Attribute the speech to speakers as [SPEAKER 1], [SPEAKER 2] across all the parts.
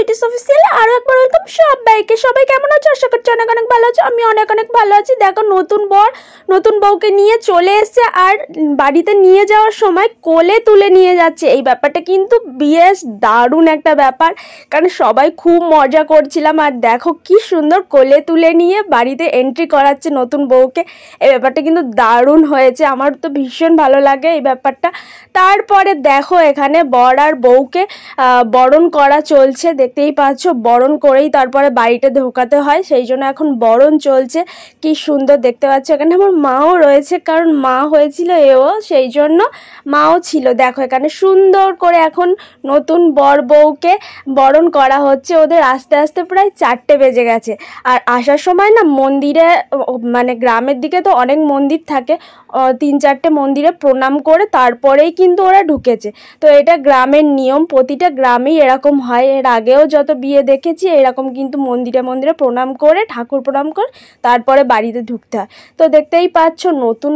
[SPEAKER 1] Sweeties অফিসিয়ালে আরও একবার welcome সবাইকে। সবাই কেমন আছো? আশা করছি অনেক অনেক ভালো আছো। আমি অনেক অনেক ভালো আছি। দেখো নতুন বউকে নিয়ে চলে এসছে, আর বাড়িতে নিয়ে যাওয়ার সময় কোলে তুলে নিয়ে যাচ্ছে। এই ব্যাপারটা কিন্তু বেশ দারুণ একটা ব্যাপার, কারণ সবাই খুব মজা করছিলাম। আর দেখো কি সুন্দর কোলে তুলে নিয়ে বাড়িতে এন্ট্রি করাচ্ছে নতুন বউকে। এই ব্যাপারটা কিন্তু দারুণ হয়েছে, আমার তো ভীষণ ভালো লাগে এই ব্যাপারটা। তারপরে দেখো এখানে বর আর বউকে বরণ করা চলছে, দেখতেই পাচ্ছ। বরণ করেই তারপরে বাড়িতে ঢোকাতে হয়, সেই জন্য এখন বরণ চলছে। কি সুন্দর দেখতে পাচ্ছ। এখানে আমার মাও রয়েছে, কারণ মা হয়েছিল এও, সেই জন্য মাও ছিল। দেখো এখানে সুন্দর করে এখন নতুন বর বউকে বরণ করা হচ্ছে। ওদের আস্তে আস্তে প্রায় 4টে বেজে গেছে। আর আসার সময় না মন্দিরে, মানে গ্রামের দিকে তো অনেক মন্দির থাকে, 3-4টে মন্দিরে প্রণাম করে তারপরেই কিন্তু ওরা ঢুকেছে। তো এটা গ্রামের নিয়ম, প্রতিটা গ্রামেই এরকম হয়। এর আগেও যত বিয়ে দেখেছি এরকম কিন্তু মন্দিরে মন্দিরে প্রণাম করে, ঠাকুর প্রণাম করে তারপরে বাড়িতে ঢুকতে হয়। তো দেখতেই পাচ্ছ নতুন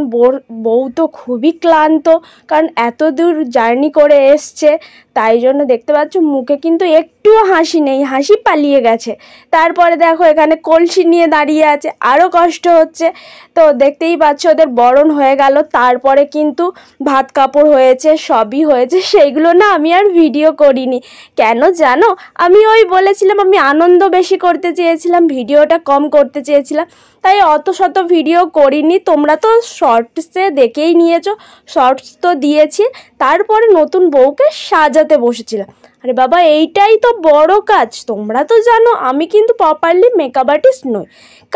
[SPEAKER 1] বউ তো খুবই ক্লান্ত, কারণ এত দূর জার্নি করে এসছে। তাই জন্য দেখতে পাচ্ছ মুখে কিন্তু একটুও হাসি নেই, হাসি পালিয়ে গেছে। তারপরে দেখো এখানে কলসি নিয়ে দাঁড়িয়ে আছে, আরও কষ্ট হচ্ছে। তো দেখতেই পাচ্ছ ওদের বরণ হয়ে গেল, তারপরে কিন্তু ভাত কাপড় হয়েছে, সবই হয়েছে। সেইগুলো না আমি আর ভিডিও করিনি, কেন জানো? আমি বলেছিলাম আমি আনন্দ বেশি করতে চেয়েছিলাম, ভিডিওটা কম করতে চেয়েছিলাম, তাই অত শত ভিডিও করিনি। তোমরা তো শর্টসে দেখেই নিয়েছো, শর্টস তো দিয়েছি। তারপরে নতুন বউকে সাজাতে বসেছিলাম। আরে বাবা, এইটাই তো বড় কাজ। তোমরা তো জানো আমি কিন্তু প্রপারলি মেকআপ আর্টিস্ট নই,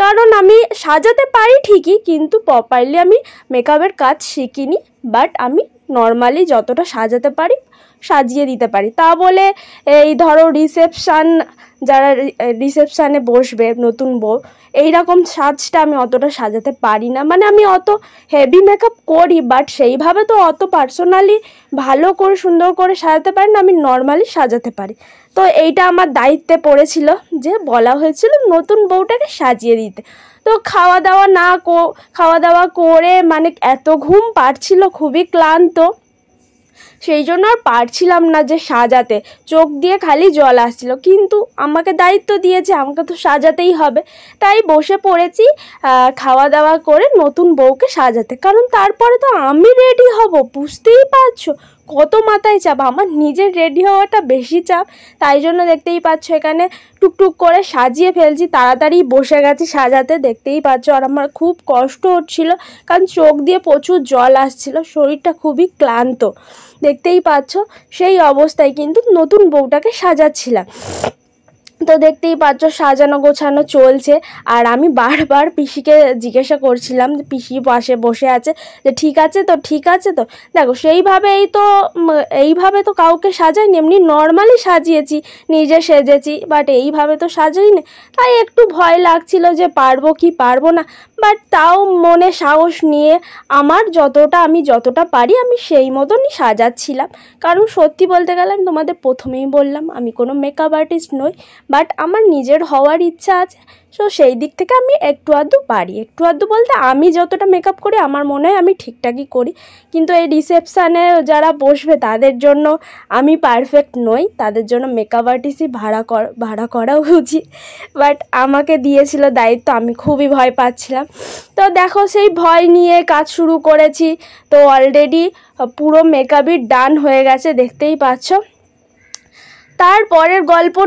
[SPEAKER 1] কারণ আমি সাজাতে পারি ঠিকই, কিন্তু প্রপারলি আমি মেকআপের কাজ শিখিনি। বাট আমি নর্মালি যতটা সাজাতে পারি সাজিয়ে দিতে পারি। তা বলে এই ধরো যারা রিসেপশানে বসবে নতুন বউ, এইরকম সাজটা আমি অতটা সাজাতে পারি না। মানে আমি অত হেভি মেকআপ করি, বাট সেইভাবে তো অত পার্সোনালি ভালো করে সুন্দর করে সাজাতে পারি না, আমি নর্মালি সাজাতে পারি। তো এইটা আমার দায়িত্বে পড়েছিল, যে বলা হয়েছিল নতুন বউটাকে সাজিয়ে দিতে। তো খাওয়া দাওয়া করে মানে এত ঘুম পাচ্ছিল, খুবই ক্লান্ত, সেই জন্য আর পারছিলাম না যে সাজাতে। চোখ দিয়ে খালি জল আসছিল, কিন্তু আমাকে দায়িত্ব দিয়েছে, আমাকে তো সাজাতেই হবে। তাই বসে পড়েছি খাওয়া দাওয়া করে নতুন বউকে সাজাতে। কারণ তারপরে তো আমি রেডি হব, বুঝতেই পারছো কত মাথায় চাপ। আমার নিজের রেডি হওয়াটা বেশি চাপ, তাই জন্য দেখতেই পাচ্ছ এখানে টুকটুক করে সাজিয়ে ফেলছি, তাড়াতাড়ি বসে গেছি সাজাতে, দেখতেই পাচ্ছ। আর আমার খুব কষ্ট হচ্ছিল, কারণ চোখ দিয়ে প্রচুর জল আসছিল, শরীরটা খুবই ক্লান্ত, দেখতেই পাচ্ছ। সেই অবস্থায় কিন্তু নতুন বউটাকে সাজাচ্ছিলাম। তো দেখতেই পাচ্ছ সাজানো গোছানো চলছে। আর আমি বারবার পিসিকে জিজ্ঞাসা করছিলাম, যে পিসি পাশে বসে আছে, যে ঠিক আছে তো, ঠিক আছে তো। দেখো এইভাবে তো কাউকে সাজাইনি, এমনি নর্মালি সাজিয়েছি, নিজে সেজেছি, বাট এইভাবে তো সাজাইনি। তাই একটু ভয় লাগছিল যে পারবো কি পারবো না, বাট তাও মনে সাহস নিয়ে আমি যতটা পারি আমি সেই মতনই সাজাচ্ছিলাম। কারণ সত্যি বলতে গেলে আমি তোমাদের প্রথমেই বললাম আমি কোনো মেকআপ আর্টিস্ট নই, বাট আমার নিজের হওয়ার ইচ্ছা আছে। সো সেই দিক থেকে আমি একটু আধটু পারি, একটু আধটু বলতে আমি যতটা মেকআপ করি আমার মনে হয় আমি ঠিকঠাকই করি। কিন্তু এই রিসেপশানে যারা বসবে তাদের জন্য আমি পারফেক্ট নই, তাদের জন্য মেকআপ আর্টিস্টই ভাড়া করা উচিত। বাট আমাকে দিয়েছিল দায়িত্ব, আমি খুবই ভয় পাচ্ছিলাম। তো দেখো সেই ভয় নিয়ে কাজ শুরু করেছি। তো অলরেডি পুরো মেকআপই ডান হয়ে গেছে, দেখতেই পাচ্ছ। তারপরের গল্প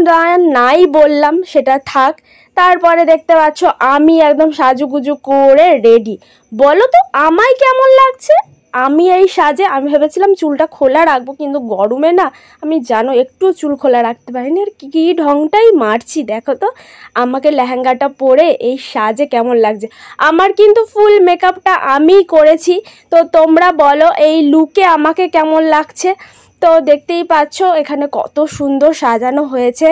[SPEAKER 1] নাই বললাম, সেটা থাক। তারপরে দেখতে পাচ্ছ আমি একদম সাজুগুজু করে রেডি। বলো তো আমায় কেমন লাগছে? আমি এই সাজে আমি ভেবেছিলাম চুলটা খোলা রাখবো, কিন্তু গরমে না আমি জানো একটু চুল খোলা রাখতে পারিনি। আর কী ঢংটাই মারছি, দেখো তো আমাকে লেহেঙ্গাটা পরে এই সাজে কেমন লাগছে। আমার কিন্তু ফুল মেকআপটা আমিই করেছি। তো তোমরা বলো এই লুকে আমাকে কেমন লাগছে। তো দেখতেই পাচ্ছ এখানে কত সুন্দর সাজানো হয়েছে।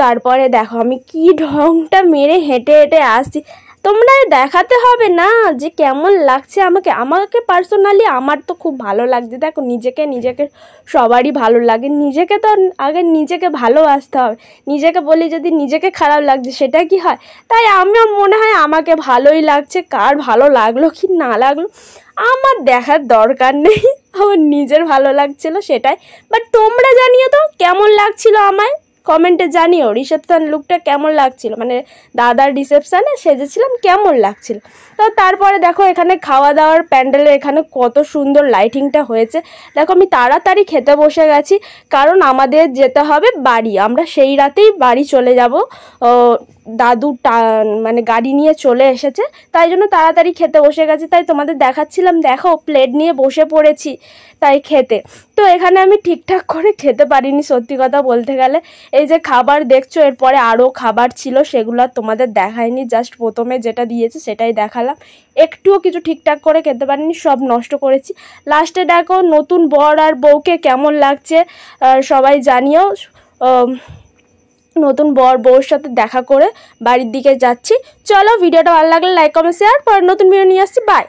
[SPEAKER 1] তারপরে দেখো আমি কি ঢংটা মেরে হেঁটে হেঁটে আসছি, তোমরা দেখাতে হবে না যে কেমন লাগছে আমাকে পার্সোনালি আমার তো খুব ভালো লাগছে। দেখো নিজেকে সবারই ভালো লাগে, নিজেকে তো আগে নিজেকে ভালোবাসতে হবে। নিজেকে বলি যদি নিজেকে খারাপ লাগছে সেটা কি হয়? তাই আমার মনে হয় আমাকে ভালোই লাগছে, কার ভালো লাগলো কি না লাগলো আমার দেখার দরকার নেই, আমার নিজের ভালো লাগছিল সেটাই। বাট তোমরা জানিও তো কেমন লাগছিল আমায়। কমেন্টে জানিও রিসেপশন লুকটা কেমন লাগছিল, মানে দাদার রিসেপশানে সেজেছিলাম কেমন লাগছিল। তো তারপরে দেখো এখানে খাওয়া দাওয়ার প্যান্ডেলের এখানে কত সুন্দর লাইটিংটা হয়েছে। দেখো আমি তাড়াতাড়ি খেতে বসে গেছি, কারণ আমাদের যেতে হবে বাড়ি, আমরা সেই রাতেই বাড়ি চলে যাব। দাদু মানে গাড়ি নিয়ে চলে এসেছে, তাই জন্য তাড়াতাড়ি খেতে বসে গেছি। তাই তোমাদের দেখাচ্ছিলাম, দেখো প্লেট নিয়ে বসে পড়েছি তাই খেতে। তো এখানে আমি ঠিকঠাক করে খেতে পারিনি সত্যি কথা বলতে গেলে। এই যে খাবার দেখছো, এরপরে আরও খাবার ছিল, সেগুলো তোমাদের দেখায়নি, জাস্ট প্রথমে যেটা দিয়েছে সেটাই দেখালাম। একটুও কিছু ঠিকঠাক করে খেতে পারিনি, সব নষ্ট করেছি। লাস্টে দেখো নতুন বর আর বউকে কেমন লাগছে সবাই জানিও। নতুন বউর সাথে দেখা করে বাড়ির দিকে যাচ্ছি। চলো, ভিডিওটা ভালো লাগলে লাইক কমেন্ট শেয়ার, পরে নতুন ভিডিও নিয়ে আসছি। বাই।